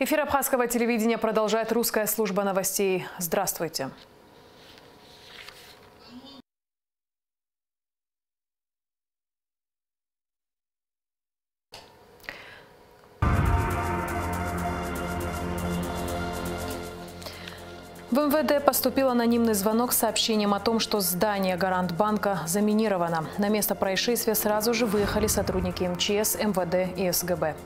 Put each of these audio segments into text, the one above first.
Эфир абхазского телевидения продолжает русская служба новостей. Здравствуйте. В МВД поступил анонимный звонок с сообщением о том, что здание Гарант банка заминировано. На место происшествия сразу же выехали сотрудники МЧС, МВД и СГБ.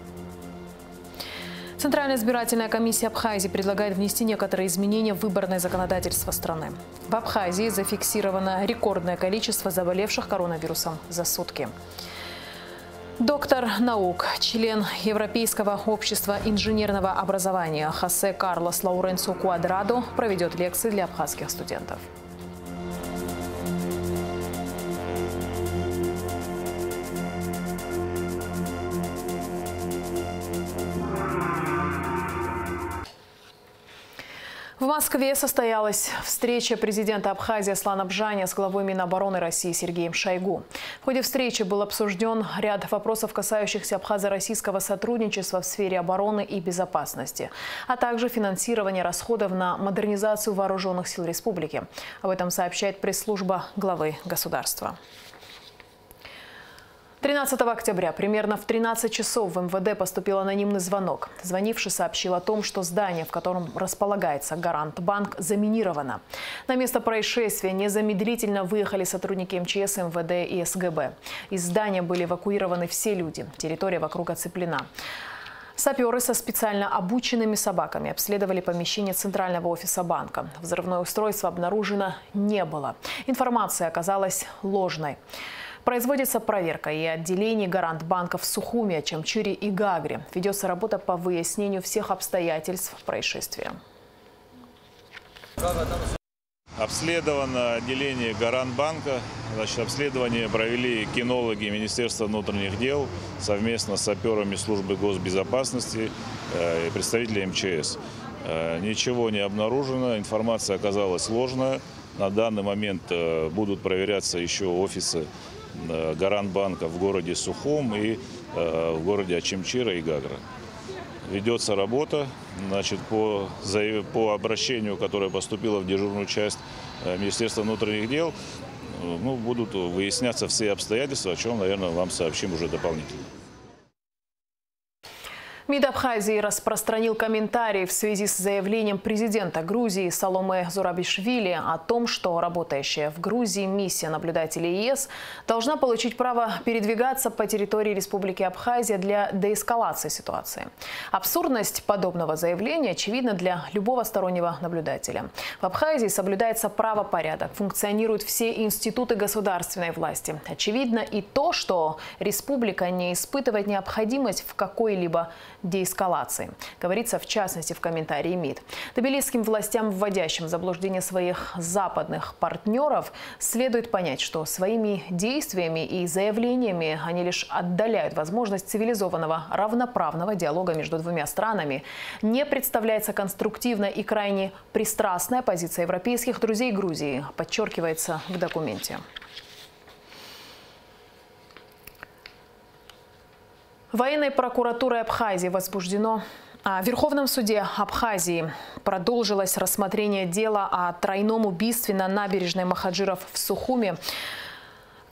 Центральная избирательная комиссия Абхазии предлагает внести некоторые изменения в выборное законодательство страны. В Абхазии зафиксировано рекордное количество заболевших коронавирусом за сутки. Доктор наук, член Европейского общества инженерного образования Хосе Карлос Лауренцо Куадрадо проведет лекции для абхазских студентов. В Москве состоялась встреча президента Абхазии Аслана Бжаня с главой Минобороны России Сергеем Шойгу. В ходе встречи был обсужден ряд вопросов, касающихся абхазо-российского сотрудничества в сфере обороны и безопасности, а также финансирования расходов на модернизацию вооруженных сил республики. Об этом сообщает пресс-служба главы государства. 13 октября примерно в 13 часов в МВД поступил анонимный звонок. Звонивший сообщил о том, что здание, в котором располагается Гарант банк, заминировано. На место происшествия незамедлительно выехали сотрудники МЧС, МВД и СГБ. Из здания были эвакуированы все люди. Территория вокруг оцеплена. Саперы со специально обученными собаками обследовали помещение центрального офиса банка. Взрывное устройство обнаружено не было. Информация оказалась ложной. Производится проверка и отделений Гарант банка в Сухуми, Ачамчире и Гагре. Ведется работа по выяснению всех обстоятельств происшествия. Обследовано отделение Гарант банка. Обследование провели кинологи Министерства внутренних дел совместно с саперами службы госбезопасности и представителями МЧС. Ничего не обнаружено, информация оказалась ложная. На данный момент будут проверяться еще офисы Гарант банка в городе Сухум и в городе Ачамчира и Гагра. Ведется работа, по обращению, которое поступило в дежурную часть Министерства внутренних дел, будут выясняться все обстоятельства, о чем, наверное, вам сообщим уже дополнительно. МИД Абхазии распространил комментарии в связи с заявлением президента Грузии Саломе Зурабишвили о том, что работающая в Грузии миссия наблюдателей ЕС должна получить право передвигаться по территории Республики Абхазия для деэскалации ситуации. Абсурдность подобного заявления очевидна для любого стороннего наблюдателя. В Абхазии соблюдается правопорядок, функционируют все институты государственной власти. Очевидно и то, что республика не испытывает необходимость в какой-либо деэскалации. Говорится в частности в комментарии МИД. Тбилисским властям, вводящим в заблуждение своих западных партнеров, следует понять, что своими действиями и заявлениями они лишь отдаляют возможность цивилизованного равноправного диалога между двумя странами. Не представляется конструктивная и крайне пристрастная позиция европейских друзей Грузии, подчеркивается в документе. Военной прокуратурой Абхазии возбуждено. В Верховном суде Абхазии продолжилось рассмотрение дела о тройном убийстве на набережной Махаджиров в Сухуми,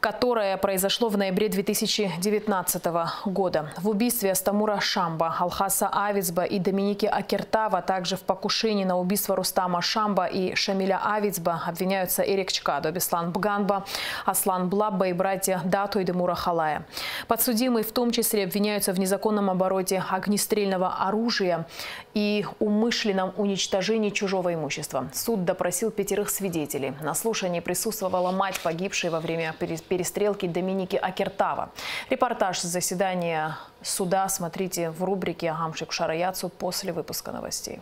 которое произошло в ноябре 2019 года. В убийстве Астамура Шамба, Алхаса Авицба и Доминики Акертава, а также в покушении на убийство Рустама Шамба и Шамиля Авицба обвиняются Эрик Чкадо, Беслан Бганба, Аслан Блабба и братья Дату и Демура Халая. Подсудимые в том числе обвиняются в незаконном обороте огнестрельного оружия и умышленном уничтожении чужого имущества. Суд допросил 5 свидетелей. На слушании присутствовала мать погибшей во время перестрелки Доминики Акертава. Репортаж с заседания суда смотрите в рубрике «Агамшик Шараяцу» после выпуска новостей.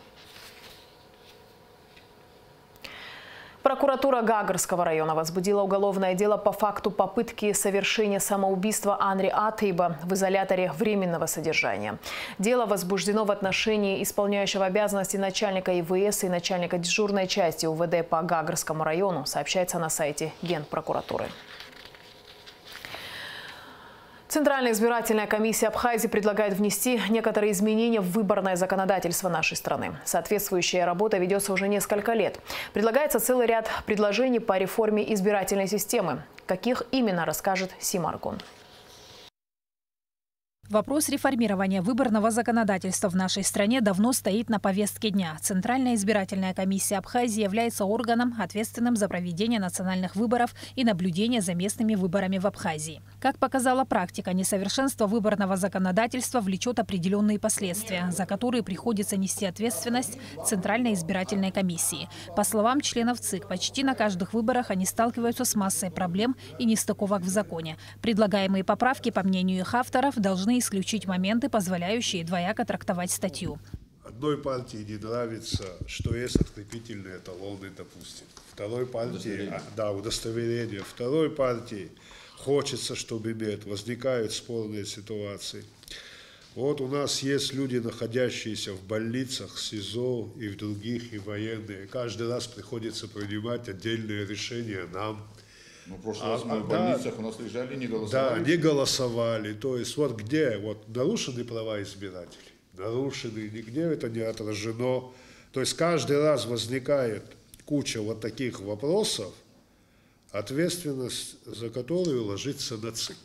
Прокуратура Гагарского района возбудила уголовное дело по факту попытки совершения самоубийства Анри Атейба в изоляторе временного содержания. Дело возбуждено в отношении исполняющего обязанности начальника ИВС и начальника дежурной части УВД по Гагарскому району, сообщается на сайте Генпрокуратуры. Центральная избирательная комиссия Абхазии предлагает внести некоторые изменения в выборное законодательство нашей страны. Соответствующая работа ведется уже несколько лет. Предлагается целый ряд предложений по реформе избирательной системы. Каких именно, расскажет Сима Аргун. Вопрос реформирования выборного законодательства в нашей стране давно стоит на повестке дня. Центральная избирательная комиссия Абхазии является органом, ответственным за проведение национальных выборов и наблюдение за местными выборами в Абхазии. Как показала практика, несовершенство выборного законодательства влечет определенные последствия, за которые приходится нести ответственность Центральной избирательной комиссии. По словам членов ЦИК, почти на каждых выборах они сталкиваются с массой проблем и нестыковок в законе. Предлагаемые поправки, по мнению их авторов, должны исключить моменты, позволяющие двояко трактовать статью. Одной партии не нравится, что есть открепительные талоны, допустим. Второй партии, удостоверение. Второй партии хочется, чтобы иметь. Возникают спорные ситуации. Вот у нас есть люди, находящиеся в больницах, СИЗО и в других, и военные. Каждый раз приходится принимать отдельные решения нам. Ну, в прошлый раз мы в больницах у нас лежали, не голосовали. Да, не голосовали. То есть вот где нарушены права избирателей? Нарушены, нигде это не отражено. То есть каждый раз возникает куча вот таких вопросов, ответственность за которую ложится на ЦИК.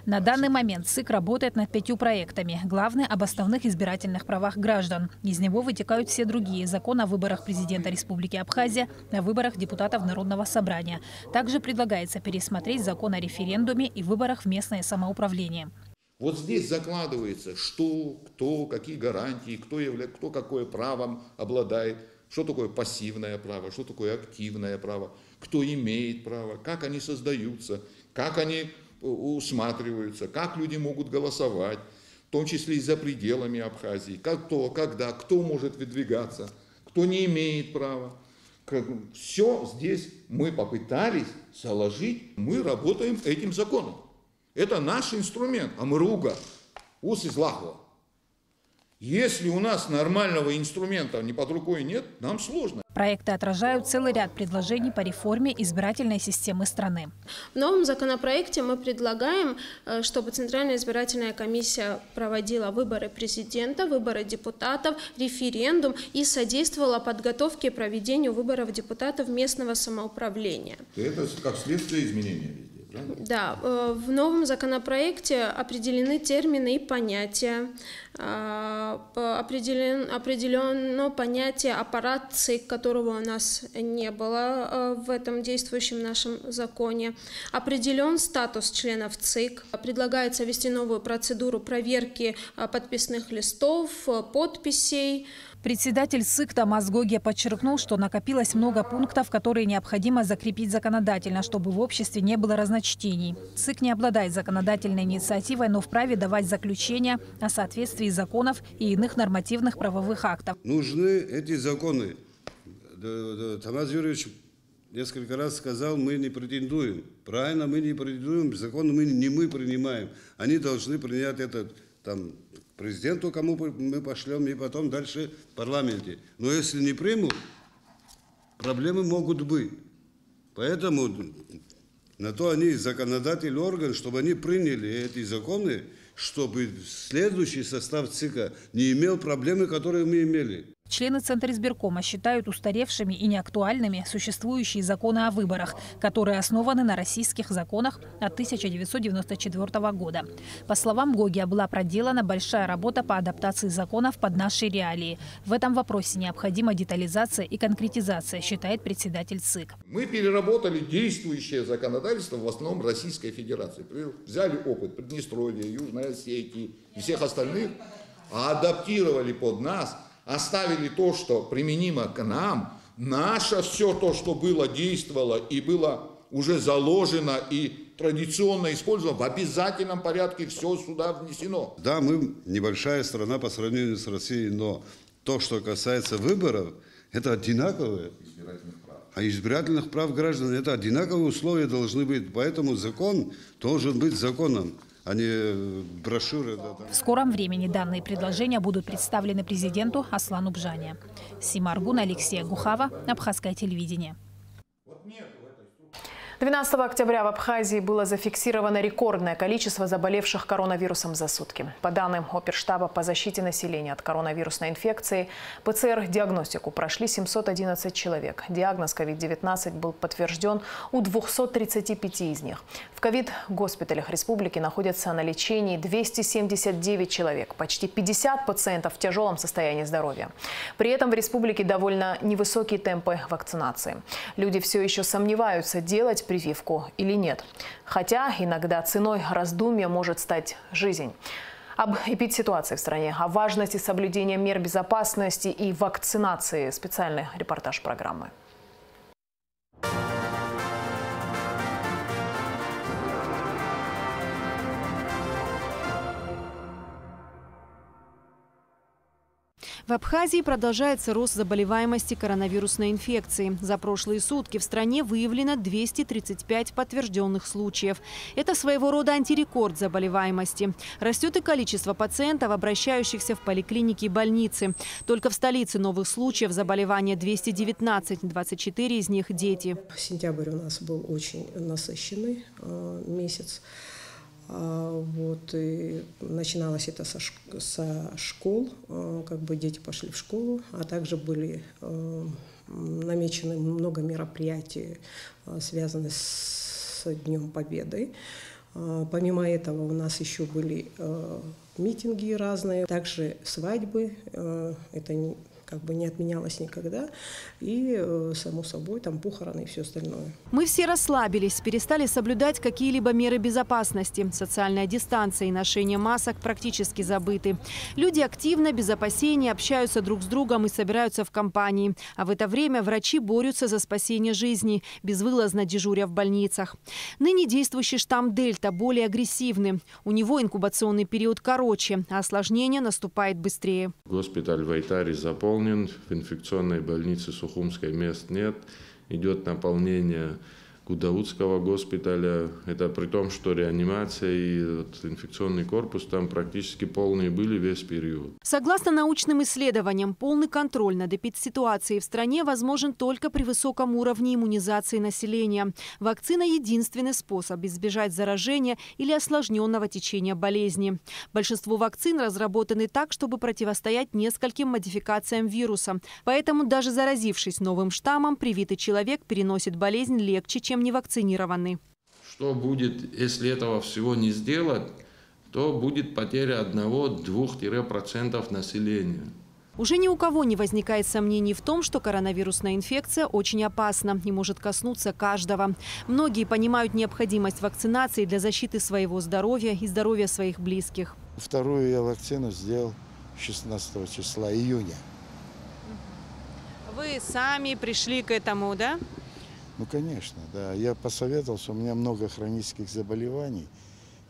На данный момент ЦИК работает над 5 проектами. Главный – об основных избирательных правах граждан. Из него вытекают все другие – закон о выборах президента Республики Абхазия, о выборах депутатов Народного собрания. Также предлагается пересмотреть закон о референдуме и выборах в местное самоуправление. Вот здесь закладывается, что, кто, какие гарантии, кто какое правом обладает, что такое пассивное право, что такое активное право, кто имеет право, как они создаются, как они усматриваются, как люди могут голосовать, в том числе и за пределами Абхазии, когда, кто может выдвигаться, кто не имеет права. Все здесь мы попытались заложить, мы работаем этим законом. Это наш инструмент, амыруга, ус излахва. Если у нас нормального инструмента ни под рукой нет, нам сложно. Проекты отражают целый ряд предложений по реформе избирательной системы страны. В новом законопроекте мы предлагаем, чтобы Центральная избирательная комиссия проводила выборы президента, выборы депутатов, референдум и содействовала подготовке и проведению выборов депутатов местного самоуправления. Это как следствие изменения везде. Да, в новом законопроекте определены термины и понятия, определено понятие аппарат ЦИК, которого у нас не было в этом действующем нашем законе, определен статус членов ЦИК, предлагается ввести новую процедуру проверки подписных листов, подписей. Председатель ЦИК Тамас Гогия подчеркнул, что накопилось много пунктов, которые необходимо закрепить законодательно, чтобы в обществе не было разночтений. ЦИК не обладает законодательной инициативой, но вправе давать заключения о соответствии законов и иных нормативных правовых актов. Нужны эти законы. Тамас Юрьевич несколько раз сказал, мы не претендуем. Правильно, мы не претендуем, законы мы принимаем. Они должны принять этот президенту, кому мы пошлем, и потом дальше в парламенте. Но если не примут, проблемы могут быть. Поэтому на то они законодательный орган, чтобы они приняли эти законы, чтобы следующий состав ЦИКа не имел проблемы, которые мы имели. Члены Центризбиркома считают устаревшими и неактуальными существующие законы о выборах, которые основаны на российских законах от 1994 года. По словам Гогия, была проделана большая работа по адаптации законов под наши реалии. В этом вопросе необходима детализация и конкретизация, считает председатель ЦИК. Мы переработали действующее законодательство в основном Российской Федерации. Взяли опыт Приднестровья, Южной Осетии и всех остальных, адаптировали под нас, оставили то, что применимо к нам, наше все то, что было, действовало и было уже заложено и традиционно использовано, в обязательном порядке все сюда внесено. Да, мы небольшая страна по сравнению с Россией, но то, что касается выборов, это одинаковое. А избирательных прав граждан, это одинаковые условия должны быть. Поэтому закон должен быть законом, а не брошюры. В скором времени данные предложения будут представлены президенту Аслану Бжане. Сима Аргун, Алексей Гухава, Абхазское телевидение. 12 октября в Абхазии было зафиксировано рекордное количество заболевших коронавирусом за сутки. По данным Оперштаба по защите населения от коронавирусной инфекции, ПЦР-диагностику прошли 711 человек. Диагноз COVID-19 был подтвержден у 235 из них. В ковид-госпиталях республики находятся на лечении 279 человек, почти 50% в тяжелом состоянии здоровья. При этом в республике довольно невысокие темпы вакцинации. Люди все еще сомневаются, делать прививку или нет. Хотя иногда ценой раздумья может стать жизнь. Об эпидситуации в стране, о важности соблюдения мер безопасности и вакцинации. Специальный репортаж программы. В Абхазии продолжается рост заболеваемости коронавирусной инфекцией. За прошлые сутки в стране выявлено 235 подтвержденных случаев. Это своего рода антирекорд заболеваемости. Растет и количество пациентов, обращающихся в поликлиники и больницы. Только в столице новых случаев заболевания 219, 24 из них – дети. Сентябрь у нас был очень насыщенный месяц. Вот, и начиналось это со школ, как бы дети пошли в школу, а также были намечены много мероприятий, связанных с Днем Победы. Помимо этого у нас еще были митинги разные, также свадьбы, это как бы не отменялось никогда, и, само собой, там похороны и все остальное. Мы все расслабились, перестали соблюдать какие-либо меры безопасности. Социальная дистанция и ношение масок практически забыты. Люди активно, без опасений, общаются друг с другом и собираются в компании. А в это время врачи борются за спасение жизни, безвылазно дежуря в больницах. Ныне действующий штамм Дельта более агрессивный. У него инкубационный период короче, а осложнение наступает быстрее. Госпиталь в Айтаре заполнен. В инфекционной больнице Сухумской мест нет. Идет наполнение Гудаутского госпиталя. Это при том, что реанимация и инфекционный корпус там практически полные были весь период. Согласно научным исследованиям, полный контроль над эпидситуацией в стране возможен только при высоком уровне иммунизации населения. Вакцина – единственный способ избежать заражения или осложненного течения болезни. Большинство вакцин разработаны так, чтобы противостоять нескольким модификациям вируса. Поэтому даже заразившись новым штаммом, привитый человек переносит болезнь легче, чем невакцинированный. Что будет, если этого всего не сделать, то будет потеря 1–2% населения. Уже ни у кого не возникает сомнений в том, что коронавирусная инфекция очень опасна и может коснуться каждого. Многие понимают необходимость вакцинации для защиты своего здоровья и здоровья своих близких. Вторую я вакцину сделал 16 числа июня. Вы сами пришли к этому, да? Ну, конечно, да. Я посоветовался, у меня много хронических заболеваний.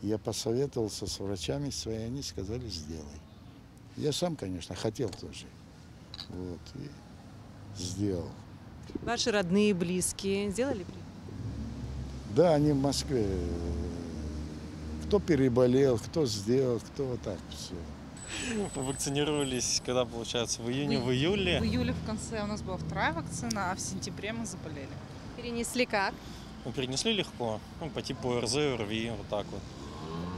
Я посоветовался с врачами своими, они сказали, сделай. Я сам, конечно, хотел тоже. Вот, и сделал. Ваши родные, близкие сделали прививку? Да, они в Москве. Кто переболел, кто сделал, кто вот так все. Вакцинировались, когда, получается, в июне, в июле. В июле в конце у нас была вторая вакцина, а в сентябре мы заболели. Перенесли как? Мы перенесли легко, по типу ОРЗ, ОРВИ, вот так вот.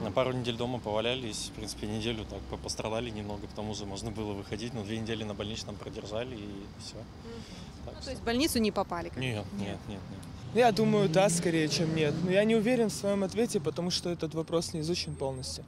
На пару недель дома повалялись, в принципе, неделю так пострадали немного, к тому же можно было выходить, но 2 недели на больничном продержали и все. Так, то есть в больницу не попали? Нет. Я думаю, да, скорее, чем нет. Но я не уверен в своем ответе, потому что этот вопрос не изучен полностью.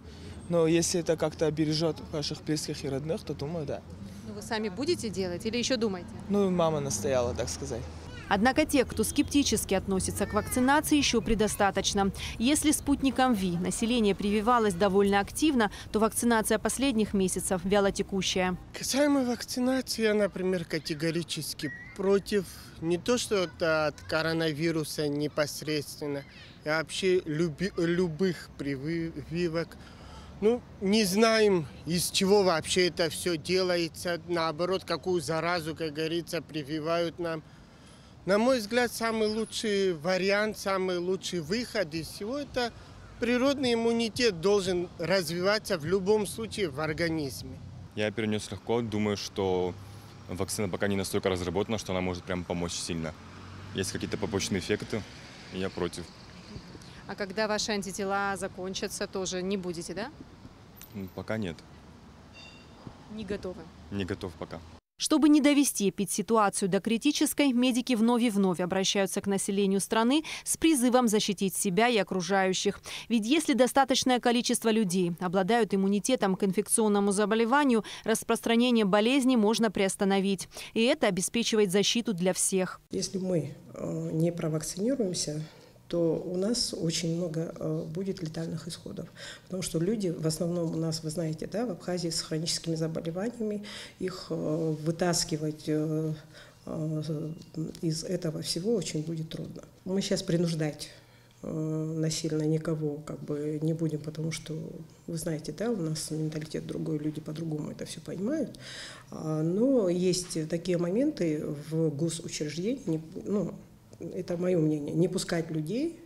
Но если это как-то обережет ваших близких и родных, то думаю, да. Ну, вы сами будете делать или еще думаете? Ну, мама настояла, так сказать. Однако тех, кто скептически относится к вакцинации, еще предостаточно. Если спутником ВИ население прививалось довольно активно, то вакцинация последних месяцев вялотекущая. Касаемо вакцинации, я, например, категорически против не то, что это от коронавируса непосредственно, а вообще любых прививок. Ну, не знаем, из чего вообще это все делается. Наоборот, какую заразу, как говорится, прививают нам. На мой взгляд, самый лучший вариант, самый лучший выход из всего – это природный иммунитет должен развиваться в любом случае в организме. Я перенес легко, думаю, что вакцина пока не настолько разработана, что она может прям помочь сильно. Есть какие-то побочные эффекты, я против. А когда ваши антитела закончатся, тоже не будете, да? Пока нет. Не готовы? Не готов пока. Чтобы не довести эпидситуацию до критической, медики вновь и вновь обращаются к населению страны с призывом защитить себя и окружающих. Ведь если достаточное количество людей обладают иммунитетом к инфекционному заболеванию, распространение болезни можно приостановить. И это обеспечивает защиту для всех. Если мы не провакцинируемся, то у нас очень много будет летальных исходов. Потому что люди, в основном у нас, вы знаете, да, в Абхазии с хроническими заболеваниями, их вытаскивать из этого всего очень будет трудно. Мы сейчас принуждать насильно никого не будем, потому что, вы знаете, да, у нас менталитет другой, люди по-другому это все понимают. Но есть такие моменты в госучреждении, это мое мнение, не пускать людей,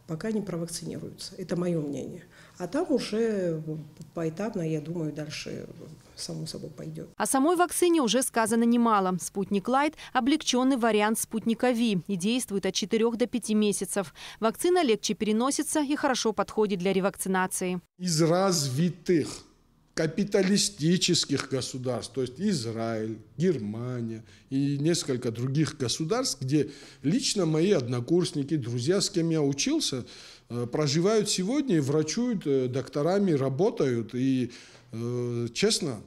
пока не провакцинируются. Это мое мнение. А там уже поэтапно, я думаю, дальше само собой пойдет. О самой вакцине уже сказано немало. Спутник Лайт – облегченный вариант спутника Ви и действует от 4 до 5 месяцев. Вакцина легче переносится и хорошо подходит для ревакцинации. Из развитых капиталистических государств, то есть Израиль, Германия и несколько других государств, где лично мои однокурсники, друзья, с кем я учился, проживают сегодня и врачуют, докторами работают. И честно,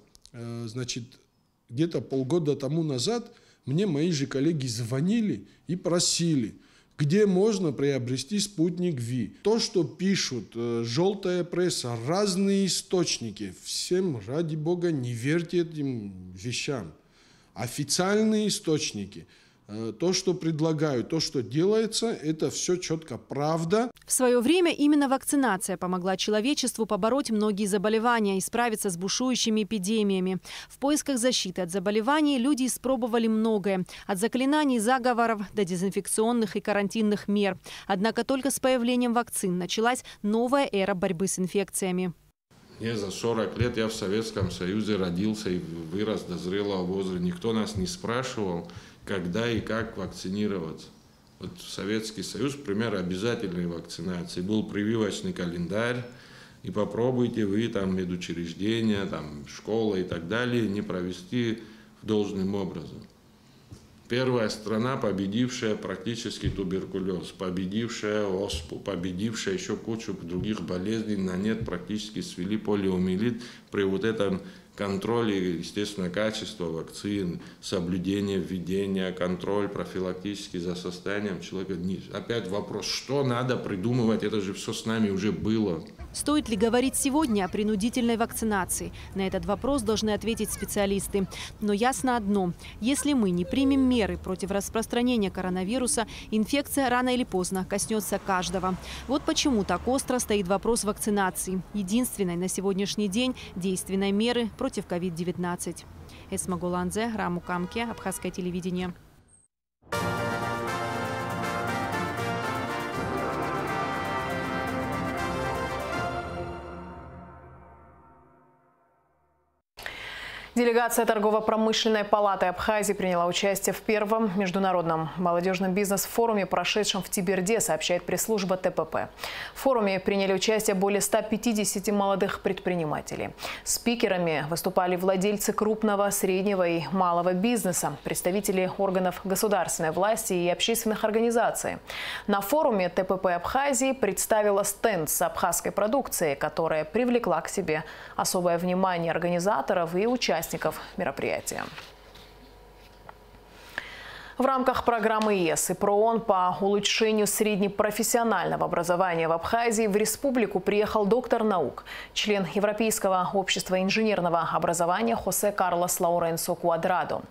где-то полгода тому назад мне мои же коллеги звонили и просили, где можно приобрести спутник Ви. То, что пишут желтая пресса, разные источники, всем, ради бога, не верьте этим вещам. Официальные источники, то, что предлагают, то, что делается, это все четко правда. В свое время именно вакцинация помогла человечеству побороть многие заболевания и справиться с бушующими эпидемиями. В поисках защиты от заболеваний люди испробовали многое. От заклинаний, заговоров до дезинфекционных и карантинных мер. Однако только с появлением вакцин началась новая эра борьбы с инфекциями. Мне за 40 лет я в Советском Союзе родился и вырос до зрелого возраста. Никто нас не спрашивал, когда и как вакцинироваться. Вот Советский Союз, пример обязательной вакцинации. Был прививочный календарь, и попробуйте вы там медучреждения, там школа и так далее не провести должным образом. Первая страна, победившая практически туберкулез, победившая оспу, победившая еще кучу других болезней, на нет практически свели полиомиелит при вот этом контроле, естественно, качества вакцин, соблюдение введения, контроль профилактически за состоянием человека. Опять вопрос, что надо придумывать, это же все с нами уже было. Стоит ли говорить сегодня о принудительной вакцинации? На этот вопрос должны ответить специалисты. Но ясно одно. Если мы не примем меры против распространения коронавируса, инфекция рано или поздно коснется каждого. Вот почему так остро стоит вопрос вакцинации. Единственной на сегодняшний день действенной меры против COVID-19. Эсма Голанзе, Раму Камке, Абхазское телевидение. Делегация торгово-промышленной палаты Абхазии приняла участие в первом международном молодежном бизнес-форуме, прошедшем в Теберде, сообщает пресс-служба ТПП. В форуме приняли участие более 150 молодых предпринимателей. Спикерами выступали владельцы крупного, среднего и малого бизнеса, представители органов государственной власти и общественных организаций. На форуме ТПП Абхазии представила стенд с абхазской продукцией, которая привлекла к себе особое внимание организаторов и участников мероприятия. В рамках программы ЕС и ПРООН по улучшению среднепрофессионального образования в Абхазии в республику приехал доктор наук, член Европейского общества инженерного образования Хосе Карлос Лауренсо Куадрадо.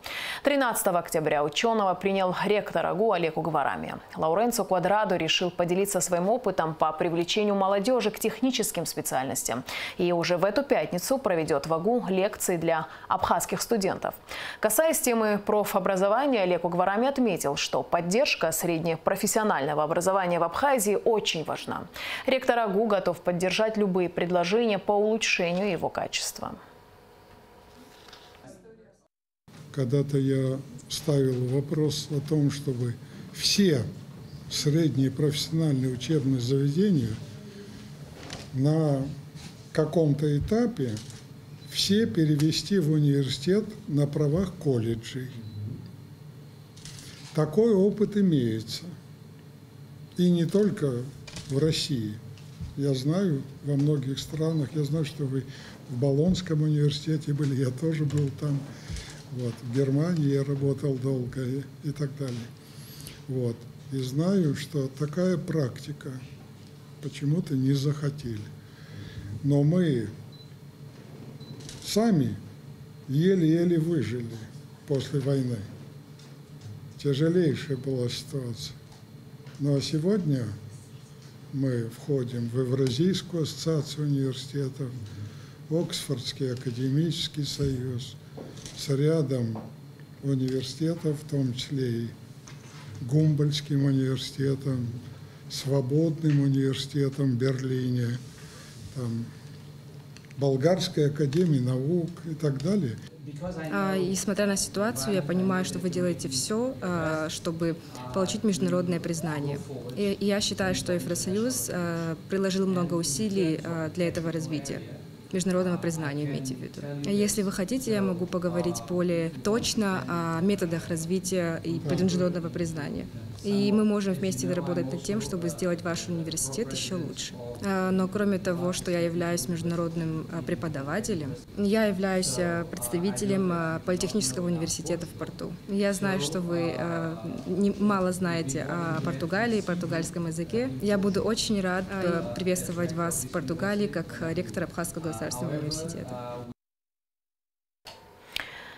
13 октября ученого принял ректор АГУ Олег Угварами. Лауренсо Куадрадо решил поделиться своим опытом по привлечению молодежи к техническим специальностям. И уже в эту пятницу проведет в АГУ лекции для абхазских студентов. Касаясь темы профобразования, Олег Угварами отметил, что поддержка среднепрофессионального образования в Абхазии очень важна. Ректор АГУ готов поддержать любые предложения по улучшению его качества. Когда-то я ставил вопрос о том, чтобы все средние профессиональные учебные заведения на каком-то этапе все перевести в университет на правах колледжей. Такой опыт имеется. И не только в России. Я знаю, во многих странах, я знаю, что вы в Болонском университете были, я тоже был там. Вот, в Германии я работал долго и так далее. Вот. И знаю, что такая практика почему-то не захотели. Но мы сами еле-еле выжили после войны. Тяжелейшая была ситуация. Но сегодня мы входим в Евразийскую ассоциацию университетов, Оксфордский академический союз, с рядом университетов, в том числе и Гумбольдтским университетом, Свободным университетом в Берлине, там, Болгарской академией наук и так далее. И смотря на ситуацию, я понимаю, что вы делаете все, чтобы получить международное признание. И я считаю, что Евросоюз приложил много усилий для этого развития. Международного признания, имейте в виду. Если вы хотите, я могу поговорить более точно о методах развития и международного признания. И мы можем вместе работать над тем, чтобы сделать ваш университет еще лучше. Но кроме того, что я являюсь международным преподавателем, я являюсь представителем Политехнического университета в Порту. Я знаю, что вы мало знаете о Португалии, португальском языке. Я буду очень рад приветствовать вас в Португалии как ректор Абхазского государственного университета.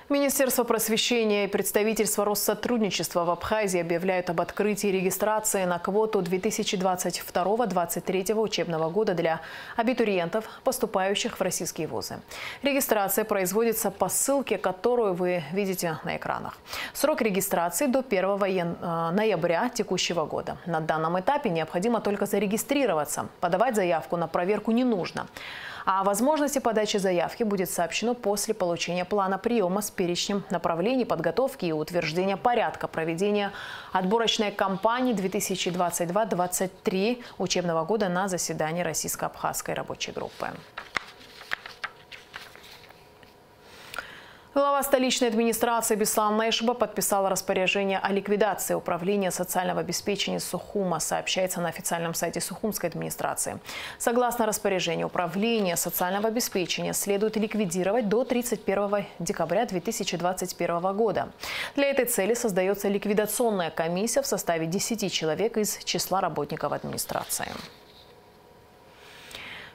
Министерство просвещения и представительство Россотрудничества в Абхазии объявляют об открытии регистрации на квоту 2022-2023 учебного года для абитуриентов, поступающих в российские вузы. Регистрация производится по ссылке, которую вы видите на экранах. Срок регистрации до 1 ноября текущего года. На данном этапе необходимо только зарегистрироваться. Подавать заявку на проверку не нужно. О возможности подачи заявки будет сообщено после получения плана приема с перечнем направлений подготовки и утверждения порядка проведения отборочной кампании 2022-2023 учебного года на заседании Российско-Абхазской рабочей группы. Глава столичной администрации Беслан Найшиба подписала распоряжение о ликвидации управления социального обеспечения Сухума, сообщается на официальном сайте Сухумской администрации. Согласно распоряжению, управление социального обеспечения следует ликвидировать до 31 декабря 2021 года. Для этой цели создается ликвидационная комиссия в составе 10 человек из числа работников администрации.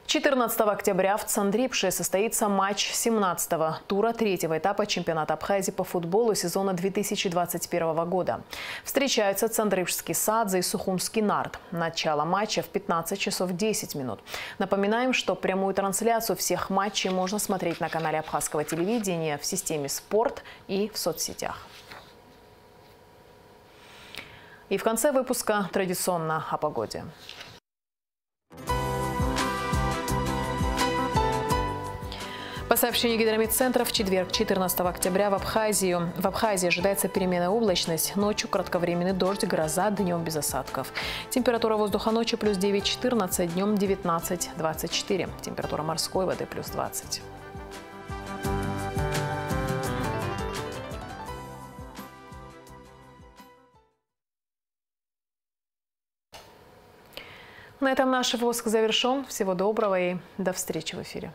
14 октября в Цандрипше состоится матч 17-го тура 3-го этапа чемпионата Абхазии по футболу сезона 2021 года. Встречаются Цандрипшский Садзе и Сухумский Нарт. Начало матча в 15 часов 10 минут. Напоминаем, что прямую трансляцию всех матчей можно смотреть на канале Абхазского телевидения, в системе «Спорт» и в соцсетях. И в конце выпуска традиционно о погоде. По сообщению Гидрометцентра, в четверг, 14 октября в Абхазии ожидается переменная облачность. Ночью кратковременный дождь, гроза, днем без осадков. Температура воздуха ночью плюс 9-14, днем 19-24. Температура морской воды плюс 20. На этом наш выпуск завершен. Всего доброго и до встречи в эфире.